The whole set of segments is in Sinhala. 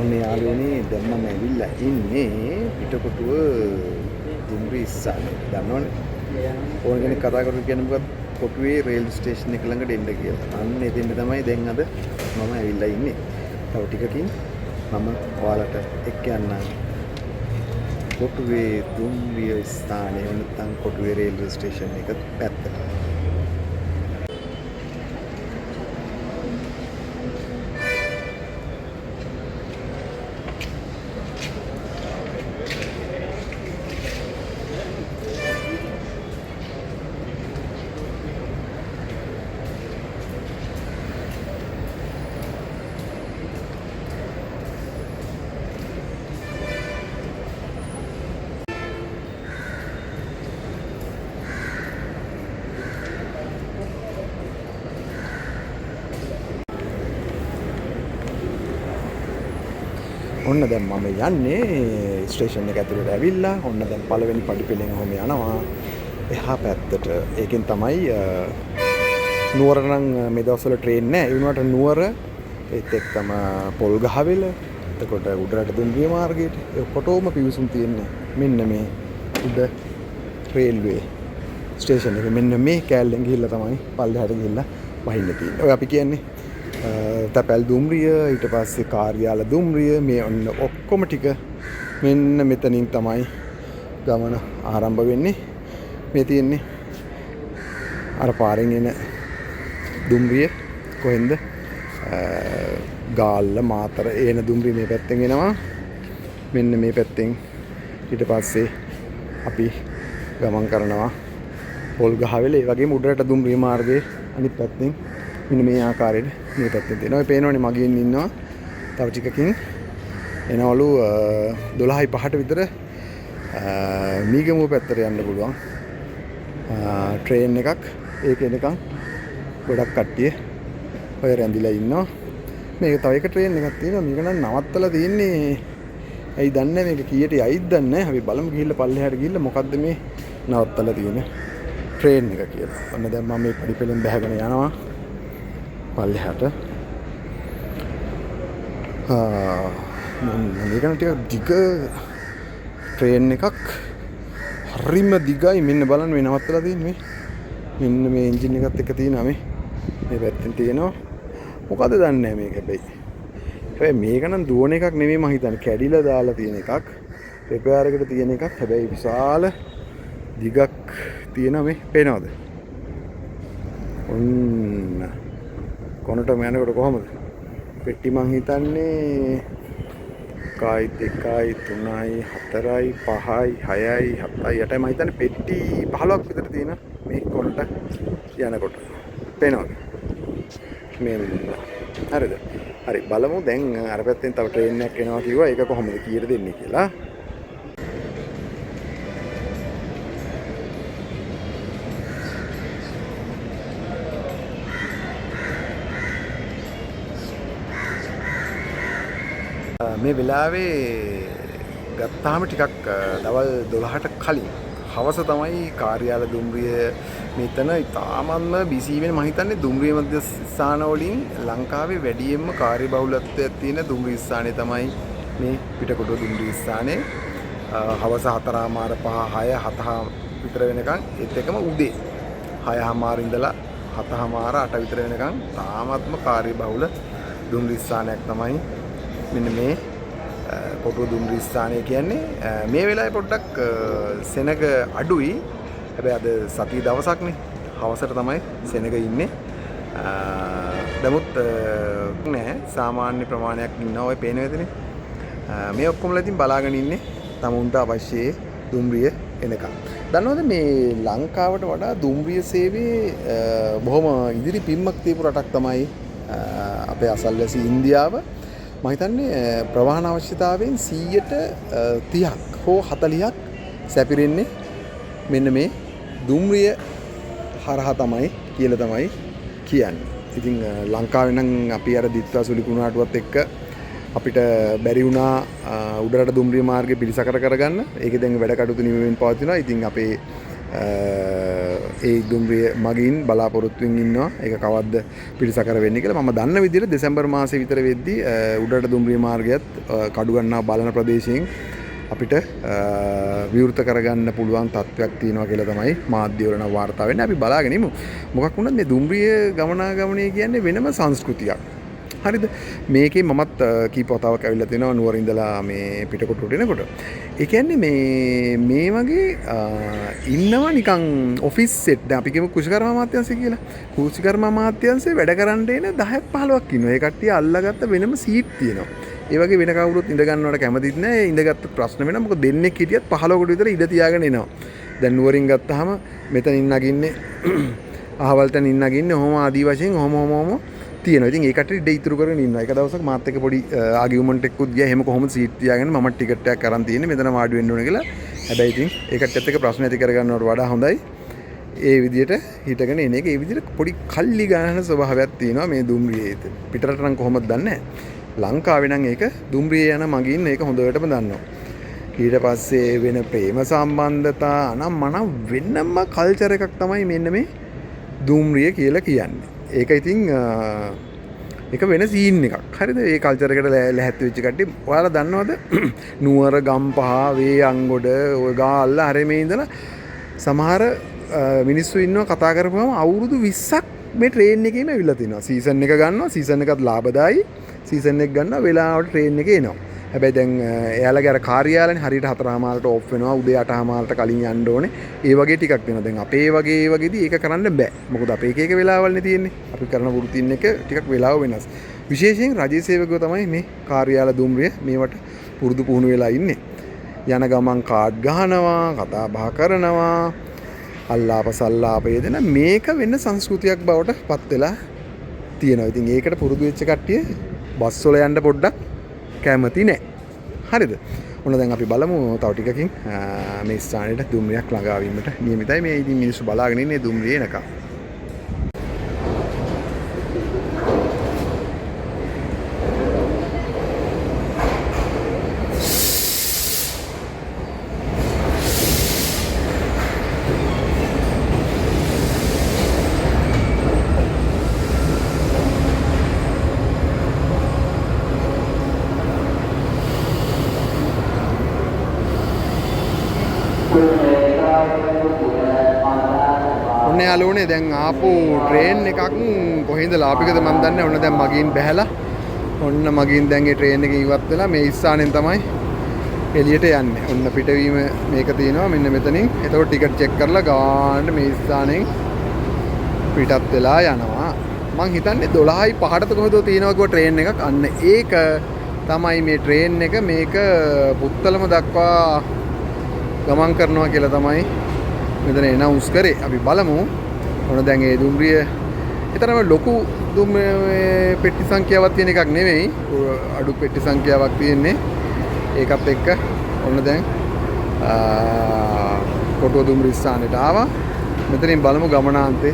ඔන්න යාළුවනේ දැන් මම ඇවිල්ලා ඉන්නේ පිටකොටුව දුම්රිය ඉස්සානේ. දන්නවනේ? ඕන කෙනෙක් කතා කරලා කියන්නේ මොකක්ද? කොටුවේ රේල් ස්ටේෂන් එක ළඟට එන්න කියලා. අන්න එතෙන්ද තමයි දැන් අද මම ඇවිල්ලා ඉන්නේ. තව ටිකකින් මම ඔයාලට එක්ක යන්නම්. කොටුවේ දුම්රිය ස්ථානයේ නැත්නම් කොටුවේ රේල්වේ ස්ටේෂන් එක පැත්තට. ඔන්න දැන් මම යන්නේ ස්ටේෂන් එක ඇතුළට ඇවිල්ලා. ඔන්න දැන් පළවෙනි පඩිපෙළෙන් ඔහොම යනවා එහා පැත්තට. ඒකෙන් තමයි නුවර නම් මේ දවස්වල ට්‍රේන් නැහැ. ඒ වුණාට නුවර ඒත් එක්කම පොල්ගහවෙල එතකොට උඩරට දුම්රිය මාර්ගයට ඔක්කොටම පිවිසුම් තියෙන්නේ මෙන්න මේ උඩ රේල්වේ ස්ටේෂන් එක. මෙන්න මේ කෑල්ලෙන් ගිහිල්ලා තමයි පල්ලෙහාට ගිහිල්ලා වහින්න තියෙන්නේ. ඔය අපි කියන්නේ තැපැල් දුම්රිය, ඊට පස්සේ කාර්යාල දුම්රිය, මේ ඔන්න ඔක්කොම ටික මෙන්න මෙතනින් තමයි ගමන ආරම්භ වෙන්නේ. මේ තියෙන්නේ අර පාරෙන් එන දුම්රිය කොහෙන්ද? ගාල්ල මාතර එන දුම්රිය මේ පැත්තෙන් එනවා. මෙන්න මේ පැත්තෙන් ඊට පස්සේ අපි ගමන් කරනවා පොල්ගහවෙල. ඒ වගේම උඩරට දුම්රිය මාර්ගයේ අනිත් පැත්තෙන් මෙන්න මේ ආකාරයට මේ පැත්තෙන් තියෙනවා. ඔය පේනවනේ මගින් ඉන්නවා. තව ටිකකින් එනවලු 12:05ට විතර මීගමුව පැත්තට යන්න පුළුවන් ට්‍රේන් එකක්. ඒක එනකන් ගොඩක් කට්ටිය ඔය රැඳිලා ඉන්නවා. මේක තව එක ට්‍රේන් එකක් තියෙනවා. මේක නම් නවත්තලා තියෙන්නේ. ඇයි දන්නේ මේක කීයට යයිද දන්නේ නැහැ. අපි බලමු ගිහිල්ලා පල්ලෙහාට ගිහිල්ලා මොකද්ද මේ නවත්තලා තියෙන ට්‍රේන් එක කියලා. ඔන්න දැන් මම මේ පඩිපෙළෙන් බහගෙන යනවා පල්ලෙහාට. මේක නම් ටිකක් දිග ට්‍රේන් එකක්. හරිම දිගයි. මෙන්න බලන්න මේ නවත්තලා තියෙන්නේ. මෙන්න මේ එන්ජින් එකත් එක්ක තියෙනවා මේ පැත්තෙන් තියෙනවා. මොකද දන්නේ නැහැ මේක හැබැයි. හැබැයි මේක නම් දුවන එකක් නෙමෙයි මම හිතන්නේ. කැඩිලා දාලා තියෙන එකක්. රිපෙයාර් එකට තියෙන එකක්. හැබැයි විශාල දිගක් තියෙනවා මේ. පේනවද? ඔන්න කොනටම යනකොට කොහමද? පෙට්ටි මං හිතන්නේ 1යි 2යි 3යි 4යි 5යි 6යි 7යි 8යි මම හිතන්නේ පෙට්ටි 15ක් විතර තියෙන මේ කොනට යනකොට. පේනවද? මෙන්න. හරිද? හරි බලමු දැන් අර පැත්තෙන් තව ට්‍රේන් එකක් එනවා කිව්වා. ඒක කොහොමද කීයට දෙන්නේ කියලා. මේ වෙලාවේ ගත්තාම ටිකක් දවල් 12ට කලින් හවස තමයි කාර්යාල දුම්රිය මෙතන ඉතාමත්ම බිසි වෙන. මම හිතන්නේ දුම්රිය මධ්‍යස්ථාන වලින් ලංකාවේ වැඩියෙන්ම කාර්යබහුලත්වයක් තියෙන දුම්රිය ස්ථානය තමයි මේ පිටකොටුව දුම්රිය ස්ථානය. හවස 4:00 5 6 7 විතර වෙනකන් ඒත් එකම උදේ 6:00 ඉඳලා 7:00 8 විතර වෙනකන් තාමත්ම කාර්යබහුල දුම්රිය ස්ථානයක් තමයි මෙන්න මේ කොටුව දුම්රිය ස්ථානය කියන්නේ. මේ වෙලාවේ පොඩ්ඩක් සෙනග අඩුයි. හැබැයි අද සතිය දවසක්නේ. හවසට තමයි සෙනග ඉන්නේ. නමුත් නෑ සාමාන්‍ය ප්‍රමාණයක් ඉන්නවා. ඔය පේන විදිහනේ. මේ ඔක්කොමලා ඉතින් බලාගෙන ඉන්නේ තමුන්ට අවශ්‍ය දුම්රිය එනකම්. දන්නවද මේ ලංකාවට වඩා දුම්රිය සේවයේ බොහොම ඉදිරි පිම්මක් තියපු රටක් තමයි අපේ අසල්වැසි ඉන්දියාව. මම හිතන්නේ ප්‍රවාහන අවශ්‍යතාවයෙන් 30% හෝ 40% සැපිරෙන්නේ මෙන්න මේ දුම්රිය හරහා තමයි කියලා තමයි කියන්නේ. ඉතින් ලංකාවේ නම් අපි අර දිත්තා සුලි කුණාටුවත් එක්ක අපිට බැරි වුණා උඩරට දුම්රිය මාර්ගය පිළිසකර කරගන්න. ඒකේ දැන් වැඩ කටයුතු නිමෙමින් පවතිනවා. ඉතින් අපේ ඒ දුම්රිය මගින් බලාපොරොත්තුවෙන් ඉන්නවා. ඒක කවද්ද පිළිසකර වෙන්නේ කියලා. මම දන්න විදිහට දෙසැම්බර් මාසෙ විතර වෙද්දී උඩරට දුම්රිය මාර්ගයත් කඩු ගන්නා බලන ප්‍රදේශයෙන් අපිට විවෘත කරගන්න පුළුවන් තත්ත්වයක් තියෙනවා කියලා තමයි මාධ්‍යවල නම් වාර්තා වෙන්නේ. අපි බලාගෙන ඉමු. මොකක් වුණත් මේ දුම්රිය ගමනාගමනය කියන්නේ වෙනම සංස්කෘතියක්. හරිද? මේකේ මමත් කීප වතාවක් ඇවිල්ලා තිනවා නුවර ඉඳලා මේ පිටකොටුවට එනකොට. ඒ කියන්නේ මේ වගේ ඉන්නවා නිකන් ඔෆිස් සෙට්. දැන් අපි කියමු කුෂිකර්ම අමාත්‍යාංශය කියලා. කුෂිකර්ම අමාත්‍යාංශේ වැඩ කරන්න එන 10ක් 15ක් ඉන්නවා. ඒ කට්ටිය අල්ලගත්ත වෙනම සීට් තියෙනවා. ඒ වගේ වෙන කවුරුත් ඉඳ ගන්නවට කැමතිත් නැහැ. ඉඳගත්ත ප්‍රශ්න වෙනවා. මොකද දෙන්නෙක් හිටියත් 15කට විතර ඉඳ තියාගෙන එනවා. දැන් නුවරින් ගත්තාම මෙතනින් නගින්නේ අහවල්තෙන් නගින්නේ ඔහොම ආදි වශයෙන් ඔහොම තියෙනවා. ඉතින් ඒ කට්ටිය ඉඩ ඉතුරු කරගෙන ඉන්නවා. එක දවසක් මාත් එක්ක පොඩි ආගියුමන්ට් එකකුත් ගියා. එහෙම කොහොමද සීට් තියාගෙන මම ටිකට් එකක් අරන් තියෙන්නේ මෙතන වාඩි වෙන්න ඕනේ කියලා. හැබැයි ඉතින් ඒ කට්ටියත් එක්ක ප්‍රශ්න ඇති කරගන්නවට වඩා හොඳයි ඒ විදිහට හිටගෙන එන එක. ඒ විදිහට පොඩි කල්ලි ගන්න ස්වභාවයක් තියෙනවා මේ දුම්රියේ. පිටරට නම් කොහොමද දන්නේ නැහැ. ලංකාවේ නම් ඒක දුම්රිය යන මගින් ඒක හොඳටම දන්නවා. ඊට පස්සේ වෙන ප්‍රේම සම්බන්ධතා නම් මනම් වෙනම කල්චර් එකක් තමයි මෙන්න මේ දුම්රිය කියලා කියන්නේ. ඒක ඉතින් ඒක වෙන සීන් එකක්. හරිද? ඒ කල්චර් එකට ලැහැත්ති වෙච්ච කට්ටිය ඔයාලා දන්නවද? නුවර ගම්පහ වේ අංගොඩ ඔය ගාල්ල හැරේ මේ ඉඳලා සමහර මිනිස්සු ඉන්නවා කතා කරපුවම අවුරුදු 20ක් මේ ට්‍රේන් එකේම ඇවිල්ලා තිනවා. සීසන් එක ගන්නවා. සීසන් එකත් ලාභදායි. සීසන් එක ගන්නවා වෙලාවට ට්‍රේන් එකේ එනවා. හැබැයි දැන් එයාලගේ අර කාර්යාලනේ හරියට 4:00ට ඔෆ් වෙනවා. උදේ 8:00ට කලින් යන්න ඕනේ. ඒ වගේ ටිකක් වෙනවා. දැන් අපේ වගේ ඒ වගේදී ඒක කරන්න බෑ. මොකද අපේ එක වෙලාවල්නේ තියෙන්නේ. අපි කරන වෘත්තීන් එක ටිකක් වෙලාව වෙනස්. විශේෂයෙන් රජයේ සේවකයෝ තමයි මේ කාර්යාල දුම්රිය මේවට පුරුදු පුහුණු වෙලා ඉන්නේ. යන ගමන් කාඩ් ගහනවා, කතා බහ කරනවා, අල්ලාප සල්ලාප යෙදෙන මේක වෙන සංස්කෘතියක් බවට පත් වෙලා තියෙනවා. ඉතින් ඒකට පුරුදු වෙච්ච කට්ටිය බස් වල යන්න පොඩ්ඩක් කැමති නැහැ. හරිද? ඔන්න දැන් අපි බලමු තව ටිකකින් මේ ස්ථානෙට දුම්රියක් ළඟා වීමට නියමිතයි. මේ ඉතින් මිනිස්සු බලාගෙන ඉන්නේ දුම්රිය එනකම්. ඔන්න යාළුවනේ දැන් ආපු ට්‍රේන් එකක් කොහෙන්ද ලාපිකද මන් දන්නේ. ඔන්න දැන් මගින් බැහැලා ඔන්න මගින් දැන් ඒ ට්‍රේන් එක ඉවත් වෙලා මේ ස්ථානෙන් තමයි එළියට යන්නේ. ඔන්න පිටවීම මේක තියෙනවා මෙන්න මෙතනින්. එතකොට ටිකට් චෙක් කරලා ගානට මේ ස්ථානෙන් පිටත් වෙලා යනවා. මං හිතන්නේ 12:05ට කොහෙද තියෙනවා කිව්ව ට්‍රේන් එකක්. අන්න ඒක තමයි මේ ට්‍රේන් එක. මේක පුත්තලම දක්වා ගමන් කරනවා කියලා තමයි මෙතන එනවුන්ස් කරේ. අපි බලමු. ඔන්න දැන් ඒ දුම්රිය ඊතරම් ලොකු පෙට්ටි සංඛ්‍යාවක් තියෙන එකක් නෙවෙයි. අඩු පෙට්ටි සංඛ්‍යාවක් තියෙන්නේ. ඒකත් එක්ක ඔන්න දැන් කොටුව දුම්රිය ස්ථානෙට ආවා. මෙතනින් බලමු ගමනාන්තේ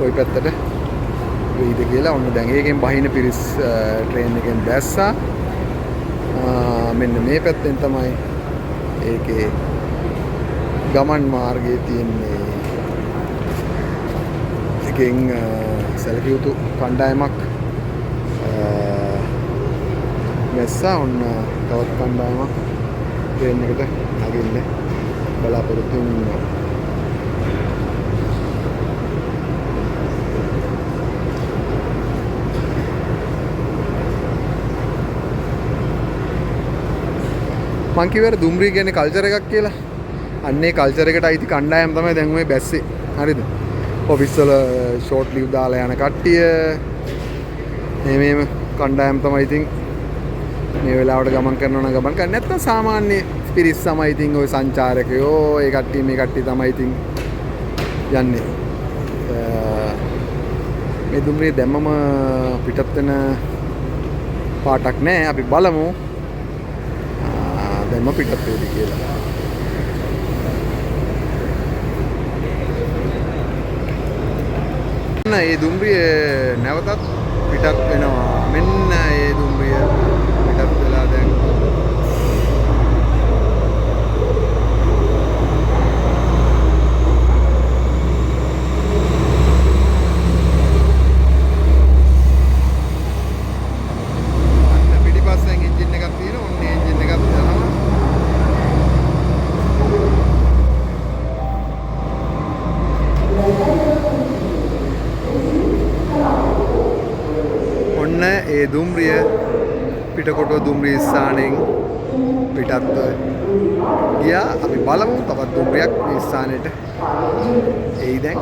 ওই පැත්තට වෙයිද කියලා. ඔන්න දැන් ඒකෙන් බහින පිරිස් ට්‍රේන් එකෙන් බැස්සා. මෙන්න මේ පැත්තෙන් තමයි ඒකේ ගමන් මාර්ගයේ තියෙන්නේ. එකෙන් සැලකිය යුතු කණ්ඩායමක් මැස්සා. ඔන්න තවත් කණ්ඩායමක් ට්‍රේන් එකට නගින්න බලාපොරොත්තු වෙනවා. මං කිව්වර දුම්රිය කියන්නේ කල්චර් එකක් කියලා. අන්නේ කල්චර් එකට අයිති කණ්ඩායම් තමයි දැන් ඔය බැස්සේ. හරිද? ඔෆිස් වල ෂෝට් ලීව් දාලා යන කට්ටිය මේම කණ්ඩායම් තමයි ඉතින් මේ වෙලාවට ගමන් කරනවා නම් ගමන් කරන්නේ. නැත්නම් සාමාන්‍ය පිරිස් තමයි ඉතින් ওই සංචාරකයෝ ඒ කට්ටිය මේ කට්ටිය තමයි ඉතින් යන්නේ. මේ දුම්රිය දැම්මම පිටත් වෙන පාටක් නැහැ. අපි බලමු දැම්ම පිටත් වෙයිද කියලා. ඒ දුම්රිය නැවතත් පිටත් වෙනවා. මෙන්න ඒ දුම්රිය පිටත් වෙලා දැන් ඒ දුම්රිය පිටකොටුව දුම්රිය ස්ථානයෙන් පිටත්ව ගියා. අපි බලමු තවත් දුම්රියක් මේ ස්ථානෙට එයි දැන්.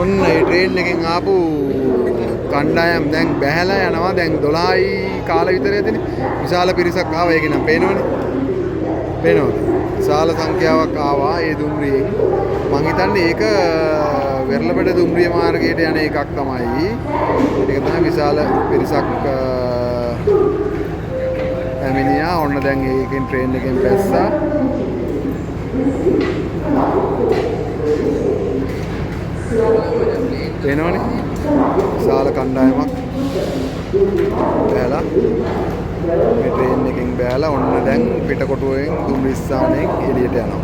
ඔන්න ඒ ට්‍රේන් එකෙන් ආපු කණ්ඩායම් දැන් බැහැලා යනවා. දැන් 12යි කාල විතර ඇතිනේ. විශාල පිරිසක් ආවා. ඒක නම් පේනවනේ. පේනවද? විශාල සංඛ්‍යාවක් ආවා ඒ දුම්රියෙන්. මං හිතන්නේ ඒක වෙරළබඩ දුම්රිය මාර්ගයට යන එකක් තමයි. ඒක තමයි විශාල පිරිසක් ඇමිනියා. ඔන්න දැන් ඒකෙන් ට්‍රේන් එකෙන් බැස්සා. පේනවනේ විශාල කණ්ඩායමක් බැලලා මේ ට්‍රේන් එකෙන් බැලලා ඔන්න දැන් පිටකොටුවෙන් දුම්රිය ස්ථානයෙන් එළියට යනවා.